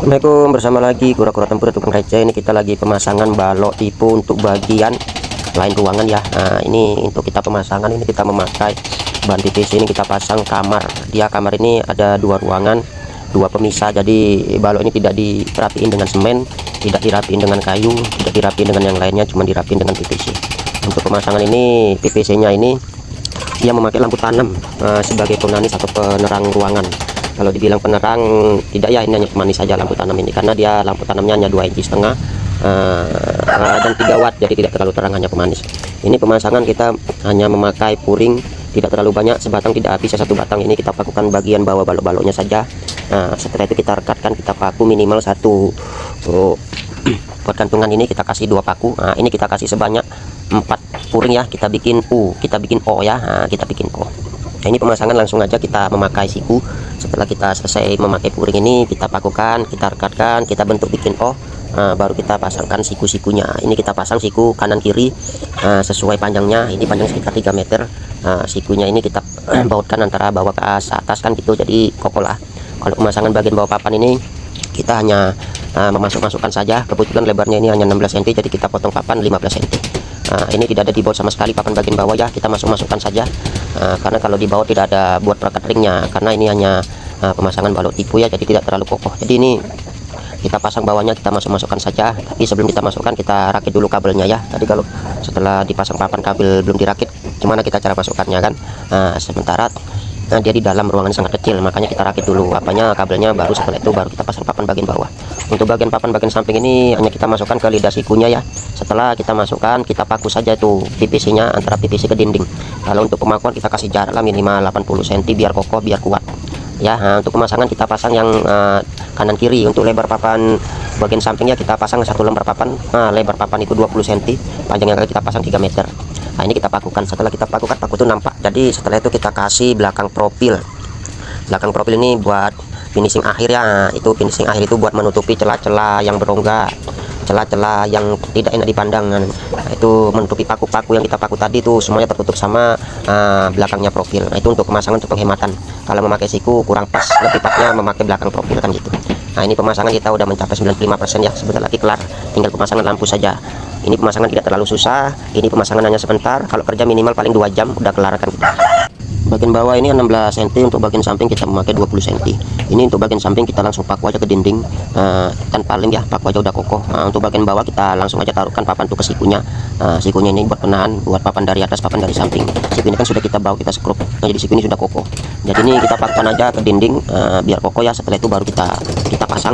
Assalamualaikum, bersama lagi kura-kura tempur tukang receh. Ini kita lagi pemasangan balok tipu untuk bagian lain ruangan ya. Nah, ini untuk kita pemasangan ini kita memakai bahan PVC. Ini kita pasang kamar. Kamar ini ada dua ruangan, dua pemisah. Jadi balok ini tidak dirapiin dengan semen, tidak dirapiin dengan kayu, tidak dirapiin dengan yang lainnya, cuma dirapiin dengan PVC. Untuk pemasangan ini PVC nya ini dia memakai lampu tanam sebagai pemanis atau penerang ruangan. Kalau dibilang penerang tidak ya, ini hanya pemanis saja lampu tanam ini, karena dia lampu tanamnya hanya 2,5 inci dan 3 watt, jadi tidak terlalu terang, hanya pemanis. Ini pemasangan kita hanya memakai puring, tidak terlalu banyak, sebatang tidak habis, satu batang. Ini kita pakukan bagian bawah balok-baloknya saja. Setelah itu kita rekatkan, kita paku minimal satu. Buat gantungan ini kita kasih 2 paku. Ini kita kasih sebanyak 4 puring ya, kita bikin U, kita bikin O ya. Kita bikin O. Ini pemasangan langsung aja kita memakai siku. Setelah kita selesai memakai puring ini, kita pakukan, kita rekatkan, kita bentuk bikin O. Baru kita pasangkan siku-sikunya. Ini kita pasang siku kanan kiri sesuai panjangnya. Ini panjang sekitar 3 meter. Sikunya ini kita bautkan antara bawah ke atas kan gitu, jadi kokoh lah. Kalau pemasangan bagian bawah papan ini kita hanya memasukkan saja. Kebetulan lebarnya ini hanya 16 cm, jadi kita potong papan 15 cm. Ini tidak ada di baut sama sekali papan bagian bawah ya, kita masukkan saja. Karena kalau di baut tidak ada buat perekat ringnya, karena ini hanya pemasangan balok tipu ya, jadi tidak terlalu kokoh. Jadi ini kita pasang bawahnya, kita masukkan saja. Tapi sebelum kita masukkan, kita rakit dulu kabelnya ya. Tadi kalau setelah dipasang papan kabel belum dirakit, gimana kita cara masukkannya kan? Sementara dia di dalam ruangan sangat kecil, makanya kita rakit dulu kabelnya, baru setelah itu baru kita pasang papan bagian bawah. Untuk bagian papan bagian samping ini hanya kita masukkan ke lidah sikunya ya. Setelah kita masukkan, kita paku saja itu PVC nya antara PVC ke dinding. Kalau untuk pemakuan kita kasih jarak lah minimal 80 cm biar kokoh, biar kuat ya. Untuk pemasangan kita pasang yang kanan kiri. Untuk lebar papan bagian sampingnya kita pasang satu lembar papan. Lebar papan itu 20 cm, panjangnya kita pasang 3 meter. Ini kita pakukan. Setelah kita pakukan, paku itu nampak. Jadi setelah itu kita kasih belakang profil. Belakang profil ini buat finishing akhir ya. Itu finishing akhir itu buat menutupi celah-celah yang berongga, celah-celah yang tidak enak dipandang. Itu menutupi paku-paku yang kita paku tadi, itu semuanya tertutup sama belakangnya profil. Itu untuk pemasangan, untuk penghematan. Kalau memakai siku kurang pas, lebih pasnya memakai belakang profil kan gitu. Ini pemasangan kita udah mencapai 95% ya, sebentar lagi kelar, tinggal pemasangan lampu saja. Ini pemasangan tidak terlalu susah, ini pemasangan hanya sebentar. Kalau kerja minimal paling 2 jam udah kelar kan kita. Bagian bawah ini 16 cm, untuk bagian samping kita memakai 20 cm. Ini untuk bagian samping kita langsung paku aja ke dinding, tanpa lem ya, paku aja udah kokoh. Untuk bagian bawah kita langsung aja taruhkan papan tuh ke sikunya. Sikunya ini buat penahan, buat papan dari atas, papan dari samping. Siku ini kan sudah kita bawa, kita skrup, jadi siku ini sudah kokoh. Jadi ini kita pakukan aja ke dinding biar kokoh ya. Setelah itu baru kita pasang.